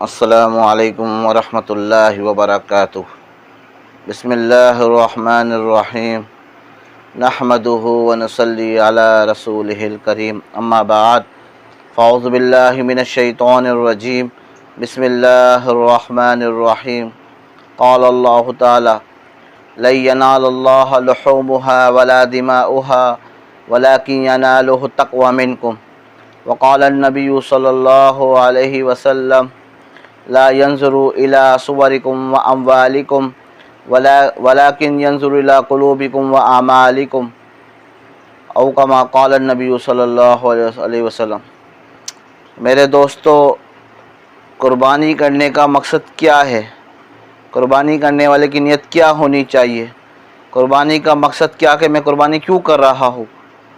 السلام علیکم ورحمۃ اللہ وبرکاتہ۔ بسم اللہ الرحمن الرحیم، نحمدہ ونصلی علی رسولہ الکریم، اما بعد فاعوذ باللہ من الشیطان الرجیم، بسم اللہ الرحمن الرحیم۔ قال اللہ تعالی لن ینال اللہ لحومها ولا دماؤها ولکن ینالہ التقوی منکم، وقال النبی صلی اللہ علیہ وسلم لا ينظر الى صوركم واموالكم ولكن ينظر الى قلوبكم واعمالكم، او كما قال النبی صلی اللہ علیہ وسلم۔ میرے دوستو، قربانی کرنے کا مقصد کیا ہے؟ قربانی کرنے والے کی نیت کیا ہونی چاہیے؟ قربانی کا مقصد کیا کہ میں قربانی کیوں کر رہا ہوں؟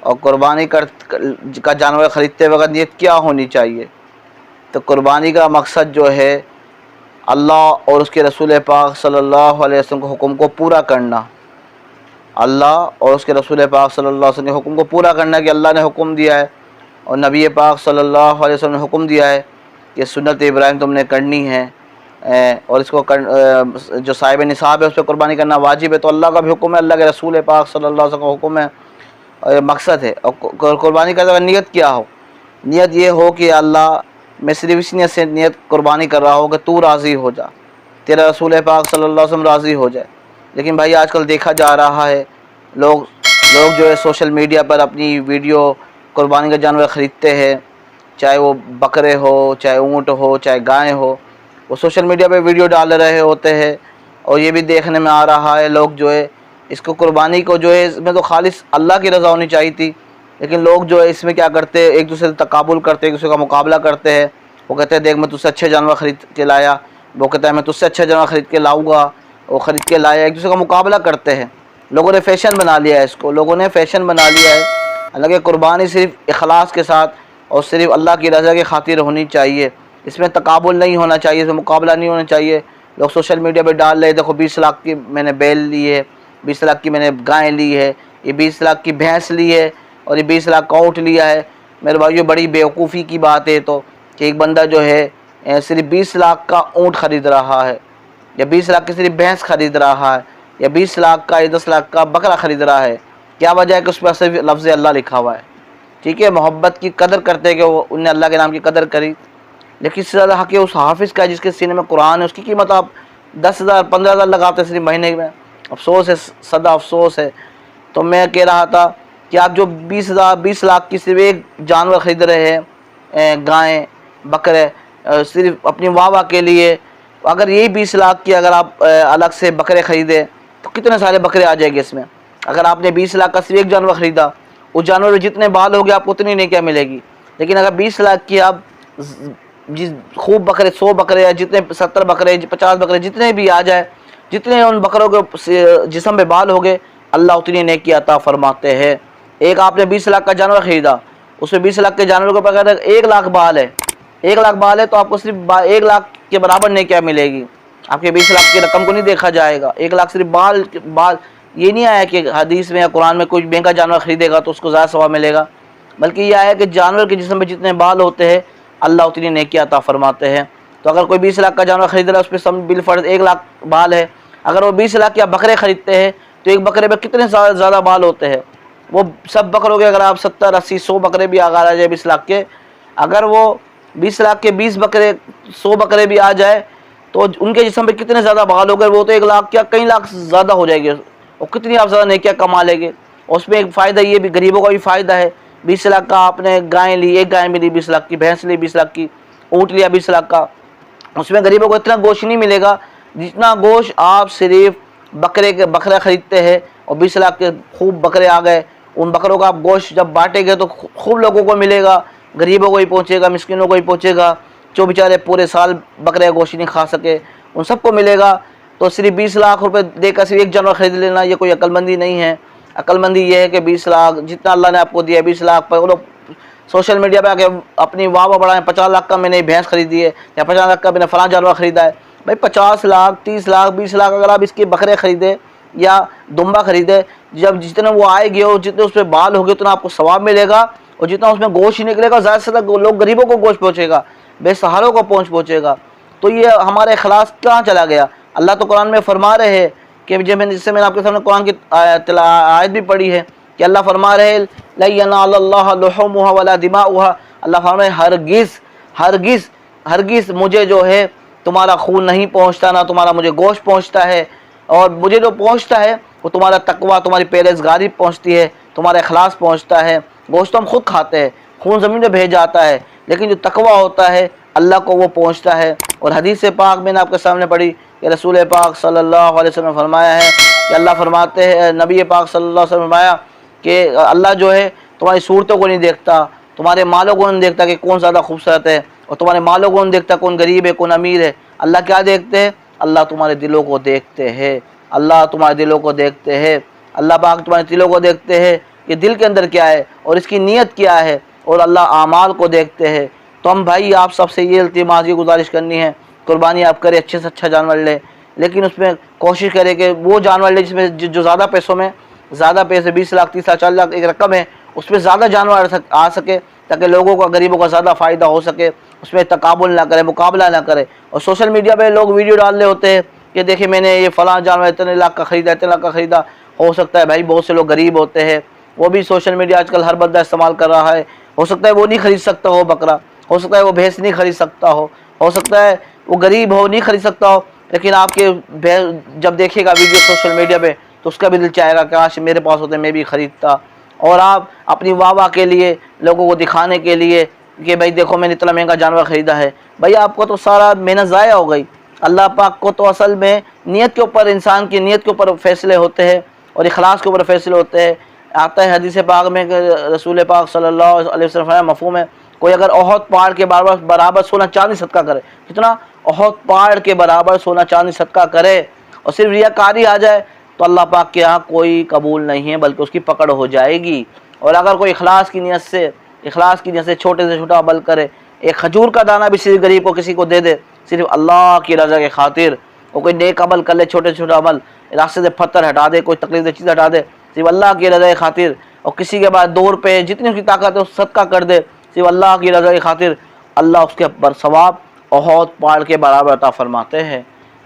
اور قربانی کا جانور خریدتے وقت نیت کیا ہونی چاہیے؟ تو قربانی کا مقصد جو ہے اللہ اور اس کے رسول پاک صلی اللہ علیہ وسلم کے حکم کو پورا کرنا۔ اللہ اور اس کے رسول پاک صلی اللہ علیہ وسلم کے حکم کو پورا کرنا کہ اللہ نے حکم دیا ہے اور نبی پاک صلی اللہ علیہ وسلم نے حکم دیا ہے کہ سنت ابراہیم تم نے کرنی ہے، اور اس کو جو صاحب نصاب ہے اس پہ قربانی کرنا واجب ہے۔ تو اللہ کا بھی حکم ہے، اللہ کے رسول پاک صلی اللہ علیہ وسلم کا حکم ہے اور یہ مقصد ہے۔ اور قربانی کرتے وقت نیت کیا ہو؟ نیت یہ ہو کہ اللہ میں صرف اس نیت سے نیت قربانی کر رہا ہوں کہ تو راضی ہو جا، تیرا رسول پاک صلی اللہ علیہ وسلم راضی ہو جائے۔ لیکن بھائی آج کل دیکھا جا رہا ہے لوگ جو ہے سوشل میڈیا پر اپنی ویڈیو قربانی کا جانور خریدتے ہیں، چاہے وہ بکرے ہو، چاہے اونٹ ہو، چاہے گائے ہو، وہ سوشل میڈیا پہ ویڈیو ڈال رہے ہوتے ہیں۔ اور یہ بھی دیکھنے میں آ رہا ہے لوگ جو ہے اس کو قربانی کو جو ہے اس میں تو خالص اللہ کی رضا ہونی چاہیے تھی، لیکن لوگ جو ہے اس میں کیا کرتے ہیں، ایک دوسرے سے تقابل کرتے ہیں، ایک دوسرے کا مقابلہ کرتے ہیں۔ وہ کہتے ہیں دیکھ میں تجھ سے اچھے جانور خرید کے لایا، وہ کہتا ہے میں تجھ سے اچھا جانور خرید کے لاؤں گا، وہ خرید کے لایا، ایک دوسرے کا مقابلہ کرتے ہیں۔ لوگوں نے فیشن بنا لیا ہے اس کو، لوگوں نے فیشن بنا لیا ہے۔ حالانکہ قربانی صرف اخلاص کے ساتھ اور صرف اللہ کی رضا کی خاطر ہونی چاہیے، اس میں تقابل نہیں ہونا چاہیے، اس میں مقابلہ نہیں ہونا چاہیے۔ لوگ سوشل میڈیا پہ ڈال رہے دیکھو 20 لاکھ کی میں نے بیل لی ہے، 20 لاکھ کی میں نے گائے لی ہے، یہ 20 لاکھ کی بھینس لی ہے اور یہ 20 لاکھ کا اونٹ لیا ہے۔ میرے بھائیو بڑی بیوقوفی کی بات ہے تو کہ ایک بندہ جو ہے صرف 20 لاکھ کا اونٹ خرید رہا ہے، یا 20 لاکھ کی صرف بھینس خرید رہا ہے، یا 20 لاکھ کا یا 10 لاکھ کا بکرا خرید رہا ہے۔ کیا وجہ ہے کہ اس پر صرف لفظ اللہ لکھا ہوا ہے؟ ٹھیک ہے، محبت کی قدر کرتے کہ وہ انہیں اللہ کے نام کی قدر کری، لیکن اس سے زیادہ حق اس حافظ کا ہے جس کے سینے میں قرآن ہے، اس کی قیمت آپ 10,000 15,000 لگاتے صرف مہینے میں۔ افسوس ہے، صدا افسوس ہے۔ تو میں کہہ رہا تھا کہ آپ جو 20 لاکھ کی صرف ایک جانور خرید رہے ہیں، گائیں بکرے، صرف اپنی واہ کے لیے، اگر یہی 20 لاکھ کی اگر آپ الگ سے بکرے خریدے تو کتنے سارے بکرے آ جائیں گے اس میں۔ اگر آپ نے 20 لاکھ کا صرف ایک جانور خریدا، اس جانور میں جتنے بال ہو گے آپ کو اتنی نیکیاں ملے گی۔ لیکن اگر 20 لاکھ کی آپ خوب بکرے 100 بکرے یا جتنے 70 بکرے 50 بکرے جتنے بھی آ جائے، جتنے ان بکروں کے جسم پہ بال ہو گئے اللہ اتنی نیکی عطا فرماتے ہیں۔ ایک آپ نے 20 لاکھ کا جانور خریدا، اس میں 20 لاکھ کے جانور کو پکڑ 1 لاکھ بال ہے، 1 لاکھ بال ہے تو آپ کو صرف 1 لاکھ کے برابر نیکیاں ملے گی، آپ کے 20 لاکھ کی رقم کو نہیں دیکھا جائے گا۔ 1 لاکھ صرف بال یہ نہیں آیا کہ حدیث میں یا قرآن میں کوئی مہنگا جانور خریدے گا تو اس کو زیادہ ثواب ملے گا، بلکہ یہ آیا کہ جانور کے جسم میں جتنے بال ہوتے ہیں اللہ اتنی نیکی عطا فرماتے ہیں۔ تو اگر کوئی 20 لاکھ کا جانور خرید رہا ہے، اس پہ بالفرض 1 لاکھ بال ہے، اگر وہ 20 لاکھ یا بکرے خریدتے ہیں تو ایک بکرے پہ کتنے زیادہ بال ہوتے ہیں؟ وہ سب بکروں کے اگر آپ 70 80 100 بکرے بھی آ جائے 20 لاکھ کے، اگر وہ 20 لاکھ کے 20 بکرے 100 بکرے بھی آ جائے تو ان کے جسم پہ کتنے زیادہ بال ہو گئے، وہ تو 1 لاکھ کیا کئی لاکھ زیادہ ہو جائے گے، اور کتنی آپ زیادہ نیکیاں کما لیں گے۔ اور اس میں ایک فائدہ یہ بھی، غریبوں کا بھی فائدہ ہے۔ 20 لاکھ کا آپ نے گائے لی، ایک گائے ملی 20 لاکھ کی، بھینس لی 20 لاکھ کی، اونٹ لیا 20 لاکھ کا، اس میں غریبوں کو اتنا گوشت نہیں ملے گا جتنا گوشت آپ صرف بکرا خریدتے ہیں، اور 20 لاکھ کے خوب بکرے آ گئے، ان بکروں کا آپ گوشت جب بانٹیں گے تو خوب لوگوں کو ملے گا، غریبوں کو ہی پہنچے گا، مسکینوں کو ہی پہنچے گا، جو بیچارے پورے سال بکرے گوشت نہیں کھا سکے ان سب کو ملے گا۔ تو صرف 20 لاکھ روپے دے کر صرف ایک جانور خرید لینا یہ کوئی عقل مندی نہیں ہے۔ عقل مندی یہ ہے کہ 20 لاکھ جتنا اللہ نے آپ کو دیا 20 لاکھ پر وہ لوگ سوشل میڈیا پہ آ کے اپنی واہ بڑھائیں، 50 لاکھ کا میں نے بھینس خریدی ہے یا 50 لاکھ کا میں نے فلاں جانور خریدا ہے۔ بھائی 50 لاکھ 30 لاکھ 20 لاکھ اگر آپ اس کے بکرے خریدے یا دمبا خریدے، جب جتنے وہ آئے گے اور جتنے اس پہ بال ہوگے اتنا آپ کو ثواب ملے گا، اور جتنا اس میں گوشت ہی نکلے گا زیادہ سے زیادہ لوگ غریبوں کو گوشت پہنچے گا، بے سہاروں کو پہنچے گا۔ تو یہ ہمارا اخلاص کہاں چلا گیا؟ اللہ تو قرآن میں فرما رہے ہیں کہ جس سے میں نے آپ کے سامنے قرآن کی آیت بھی پڑھی ہے کہ اللہ فرما رہے لَن يَنَالَ اللَّهَ لُحُومُهَا وَلَا دِمَاؤُهَا، اللہ فرما رہے ہرگز مجھے جو ہے تمہارا خون نہیں پہنچتا، نہ تمہارا مجھے گوشت پہنچتا ہے، اور مجھے جو پہنچتا ہے وہ تمہارا تقویٰ، تمہاری پرہیزگاری پہنچتی ہے، تمہارا اخلاص پہنچتا ہے۔ گوشت تو ہم خود کھاتے ہیں، خون زمین میں بہہ جاتا ہے، لیکن جو تقویٰ ہوتا ہے اللہ کو وہ پہنچتا ہے۔ اور حدیث پاک میں نے آپ کے سامنے پڑھی کہ رسول پاک صلی اللہ علیہ وسلم نے فرمایا ہے کہ اللہ فرماتے ہیں، نبی پاک صلی اللہ علیہ وسلم نے فرمایا کہ اللہ جو ہے تمہاری صورتوں کو نہیں دیکھتا، تمہارے مالوں کو نہیں دیکھتا کہ کون زیادہ خوبصورت ہے، اور تمہارے مالوں کو نہیں دیکھتا کون غریب ہے کون امیر ہے۔ اللہ کیا دیکھتے ہیں؟ اللہ تمہارے دلوں کو دیکھتے ہیں، اللہ تمہارے دلوں کو دیکھتے ہیں، اللہ پاک تمہارے دلوں کو دیکھتے ہیں کہ دل کے اندر کیا ہے اور اس کی نیت کیا ہے، اور اللہ اعمال کو دیکھتے ہیں۔ تو ہم بھائی آپ سب سے یہ التماس، یہ گزارش کرنی ہے، قربانی آپ کرے، اچھے سے اچھا جانور لے، لیکن اس میں کوشش کرے کہ وہ جانور لے جس میں جو زیادہ پیسوں میں، زیادہ پیسے 20 لاکھ 30 لاکھ 40 لاکھ ایک رقم ہے، اس میں زیادہ جانور آ سکے تاکہ لوگوں کا، غریبوں کا زیادہ فائدہ ہو سکے، اس میں تقابل نہ کرے، مقابلہ نہ کرے۔ اور سوشل میڈیا پہ لوگ ویڈیو ڈال رہے ہوتے ہیں کہ دیکھیں میں نے یہ فلاں جانور اتنے لاکھ کا خریدا، اتنے لاکھ کا خریدا۔ ہو سکتا ہے بھائی بہت سے لوگ غریب ہوتے ہیں، وہ بھی سوشل میڈیا آج کل ہر بندہ استعمال کر رہا ہے، ہو سکتا ہے وہ نہیں خرید سکتا ہو بکرا، ہو سکتا ہے وہ بھینس نہیں خرید سکتا ہو سکتا ہے وہ غریب ہو نہیں خرید سکتا ہو، لیکن آپ کے جب دیکھے گا ویڈیو سوشل میڈیا پہ تو اس کا بھی دل چاہے گا کہ کاش میرے پاس ہوتے میں بھی خریدتا۔ اور آپ اپنی واہ کے لیے، لوگوں کو دکھانے کے لیے کہ بھائی دیکھو میں نے اتنا مہنگا جانور خریدا ہے، بھائی آپ کو تو سارا محنت ضائع ہو گئی۔ اللہ پاک کو تو اصل میں نیت کے اوپر، انسان کی نیت کے اوپر فیصلے ہوتے ہیں اور اخلاص کے اوپر فیصلے ہوتے ہیں۔ آتا ہے حدیث پاک میں کہ رسول پاک صلی اللہ علیہ وسلم کا مفہوم ہے، کوئی اگر احد پہاڑ کے برابر سونا چاندی صدقہ کرے، کتنا؟ احد پہاڑ کے برابر سونا چاندی صدقہ کرے، اور صرف ریاکاری آ جائے تو اللہ پاک کے ہاں کوئی قبول نہیں ہے، بلکہ اس کی پکڑ ہو جائے گی۔ اور اگر کوئی اخلاص کی نیت سے چھوٹے سے چھوٹا عمل کرے، ایک کھجور کا دانہ بھی صرف غریب کو کسی کو دے دے، صرف اللہ کی رضا کے خاطر، اور کوئی نیک عمل کر لے، چھوٹے سے چھوٹا عمل، راستے سے پتھر ہٹا دے، کوئی تکلیف دہ چیز ہٹا دے، صرف اللہ کی رضا کی خاطر، اور کسی کے بعد 2 روپے جتنی اس کی طاقت ہے اس صدقہ کر دے صرف اللہ کی رضا کی خاطر، اللہ اس کے ثواب احد پہاڑ کے برابر عطا فرماتے ہیں۔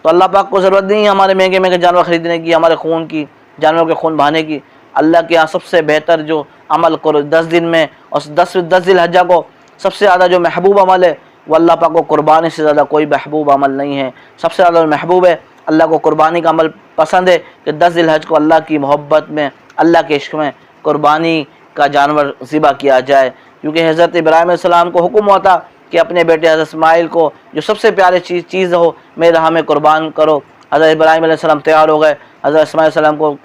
تو اللہ پاک کو ضرورت نہیں ہے ہمارے مہنگے جانور خریدنے کی، ہمارے خون کی، جانوروں کے خون بہانے کی۔ اللہ کے یہاں سب سے بہتر جو عمل کرو 10 دن میں، اور 10 ذی الحجہ کو سب سے زیادہ جو محبوب عمل ہے وہ اللہ پاک کو قربانی سے زیادہ کوئی محبوب عمل نہیں ہے۔ سب سے زیادہ محبوب ہے، اللہ کو قربانی کا عمل پسند ہے کہ 10 ذی الحجہ کو اللہ کی محبت میں، اللہ کے عشق میں قربانی کا جانور ذبح کیا جائے، کیونکہ حضرت ابراہیم علیہ السلام کو حکم ہوتا کہ اپنے بیٹے حضرت اسماعیل کو جو سب سے پیارے چیز ہو میرے راہ میں قربان کرو۔ حضرت ابراہیم علیہ السلام تیار ہو گئے، حضرت اسماعیل علیہ السلام کو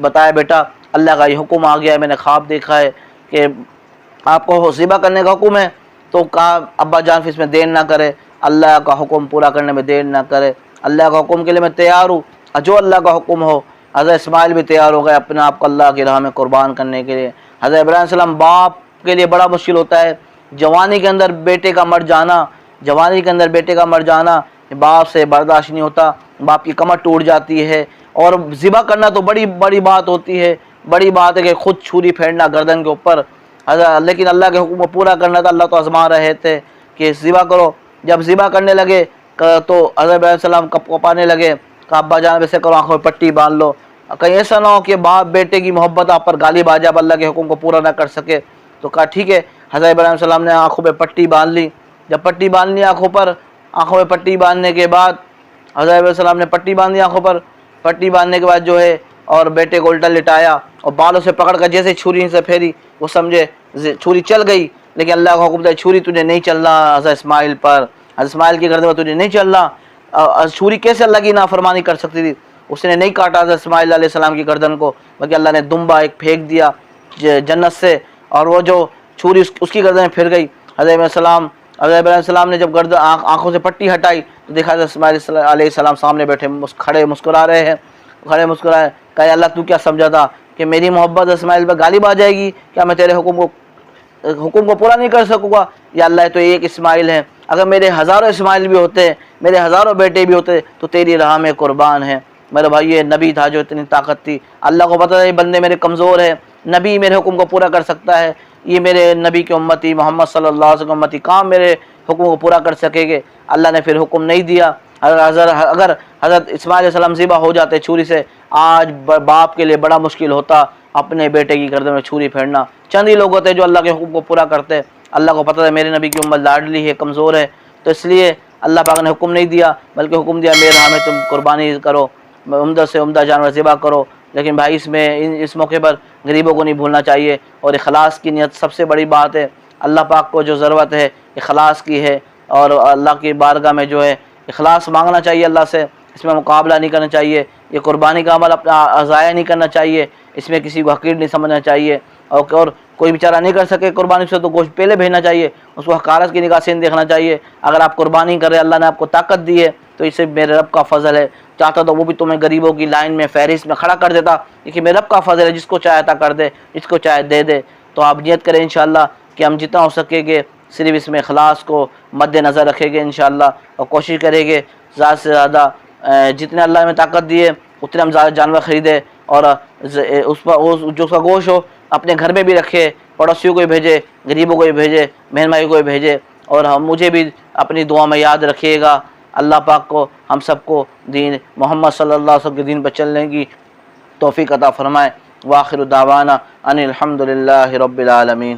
بتایا بیٹا اللہ کا یہ حکم آ گیا ہے، میں نے خواب دیکھا ہے کہ آپ کو ذبح کرنے کا حکم ہے۔ تو کہا ابا جان پھر اس میں دیر نہ کرے، اللہ کا حکم پورا کرنے میں دیر نہ کرے، اللہ کا حکم کے لیے میں تیار ہوں، جو اللہ کا حکم ہو۔ حضرت اسماعیل بھی تیار ہو گئے اپنے آپ کو اللہ کی راہ میں قربان کرنے کے لیے۔ حضرت ابراہیم علیہ السلام باپ کے لیے بڑا مشکل ہوتا ہے، جوانی کے اندر بیٹے کا مر جانا باپ سے برداشت نہیں ہوتا، باپ کی کمر ٹوٹ جاتی ہے، اور ذبح کرنا تو بڑی بات ہوتی ہے، بڑی بات ہے کہ خود چھری پھیرنا گردن کے اوپر، لیکن اللہ کے حکم کو پورا کرنا تھا۔ اللہ تو آزما رہے تھے کہ ذبح کرو۔ جب ذبح کرنے لگے تو حضرت ابراہیم علیہ السلام کپانے لگے، کہا ابا جان ویسے کرو، آنکھوں میں پٹی باندھ لو، کہیں ایسا نہ ہو کہ باپ بیٹے کی محبت آپ پر غالب آ جائے، اب اللہ کے حکم کو پورا نہ کر سکے۔ تو کہا ٹھیک ہے، حضرت ابراہیم علیہ السلام نے آنکھوں پہ پٹی باندھ لی۔ جب پٹی باندھ لی آنکھوں میں پٹی باندھنے کے بعد حضرت ابراہیم علیہ السلام نے پٹی باندھ لی آنکھوں پر، پٹی باندھنے کے بعد جو ہے اور بیٹے کو الٹا لٹایا اور بالوں سے پکڑ کر جیسے چھری سے پھیری، وہ سمجھے چھری چل گئی، لیکن اللہ کا حکم تھا چھری تجھے نہیں چلنا حضرت اسماعیل پر، حضرت اسماعیل کی گردن پر تجھے نہیں چلنا۔ چھری کیسے اللہ کی نافرمانی کر سکتی تھی؟ اس نے نہیں کاٹا حضرت اسماعیل علیہ السلام کی گردن کو، بلکہ اللہ نے دمبا ایک پھینک دیا جنت سے، اور وہ جو چھری اس کی گردن میں پھر گئی۔ حضرت ابراہیم علیہ السلام نے جب آنکھوں سے پٹی ہٹائی تو دیکھا حضرت اسماعیل علیہ السلام سامنے بیٹھے کھڑے مسکرا رہے ہیں، مسکرائے۔ کہا اللہ تو کیا سمجھا تھا کہ میری محبت اسماعیل پر غالب آ جائے گی؟ کیا میں تیرے حکم کو پورا نہیں کر سکوں گا؟ یا اللہ تو ایک اسماعیل ہے، اگر میرے ہزاروں اسماعیل بھی ہوتے، میرے ہزاروں بیٹے بھی ہوتے تو تیری راہ میں قربان ہے۔ میرے بھائی یہ نبی تھا جو اتنی طاقت تھی، اللہ کو پتہ ہے یہ بندے میرے کمزور ہیں، نبی میرے حکم کو پورا کر سکتا ہے، یہ میرے نبی کی امتی محمد صلی اللہ علیہ وسلم امتی کام میرے حکم کو پورا کر سکیں گے. اللہ نے پھر حکم نہیں دیا. اگر حضرت اسماعیل علیہ السلام ذبح ہو جاتے چھری سے، آج باپ کے لیے بڑا مشکل ہوتا اپنے بیٹے کی گردن میں چھری پھیرنا. چند ہی لوگ ہوتے جو اللہ کے حکم کو پورا کرتے. اللہ کو پتہ ہے میرے نبی کی امت لاڈلی ہے، کمزور ہے، تو اس لیے اللہ پاک نے حکم نہیں دیا، بلکہ حکم دیا میرے راہ میں تم قربانی کرو، عمدہ سے عمدہ جانور ذبح کرو. لیکن بھائی اس موقع پر غریبوں کو نہیں بھولنا چاہیے، اور اخلاص کی نیت سب سے بڑی بات ہے. اللہ پاک کو جو ضرورت ہے اخلاص کی ہے، اور اللہ کی بارگاہ میں جو ہے اخلاص مانگنا چاہیے اللہ سے. اس میں مقابلہ نہیں کرنا چاہیے. یہ قربانی کا عمل اپنا ضائع نہیں کرنا چاہیے، اس میں کسی کو حقیر نہیں سمجھنا چاہیے. اور کوئی بیچارہ نہیں کر سکے قربانی سے تو گوشت پہلے بھیجنا چاہیے، اس کو حقارت کی نگاہ سے نہیں دیکھنا چاہیے. اگر آپ قربانی کر رہے، اللہ نے آپ کو طاقت دی ہے تو اسے میرے رب کا فضل ہے. چاہتا تو وہ بھی تمہیں غریبوں کی لائن میں فہرست میں کھڑا کر دیتا، لیکن میرے رب کا فضل ہے، جس کو چاہے عطا کر دے، جس کو چاہے دے دے. تو آپ نیت کریں انشاءاللہ کہ ہم جتنا ہو سکے گے صرف اس میں اخلاص کو مد نظر رکھیں گے انشاءاللہ، اور کوشش کریں گے زیادہ سے زیادہ جتنے اللہ میں طاقت دیے اتنے ہم زیادہ جانور خریدے، اور اس پر جو اس کا گوشت ہو اپنے گھر میں بھی رکھے، پڑوسیوں کو بھی بھیجے، غریبوں کو بھی بھیجے، بہن بھائی کو بھی بھیجے. اور مجھے بھی اپنی دعا میں یاد رکھیے گا. اللہ پاک کو ہم سب کو دین محمد صلی اللہ علیہ وسلم کے دین پر چلنے کی توفیق عطا فرمائے. وآخر دعوانا ان الحمد للہ رب العالمین.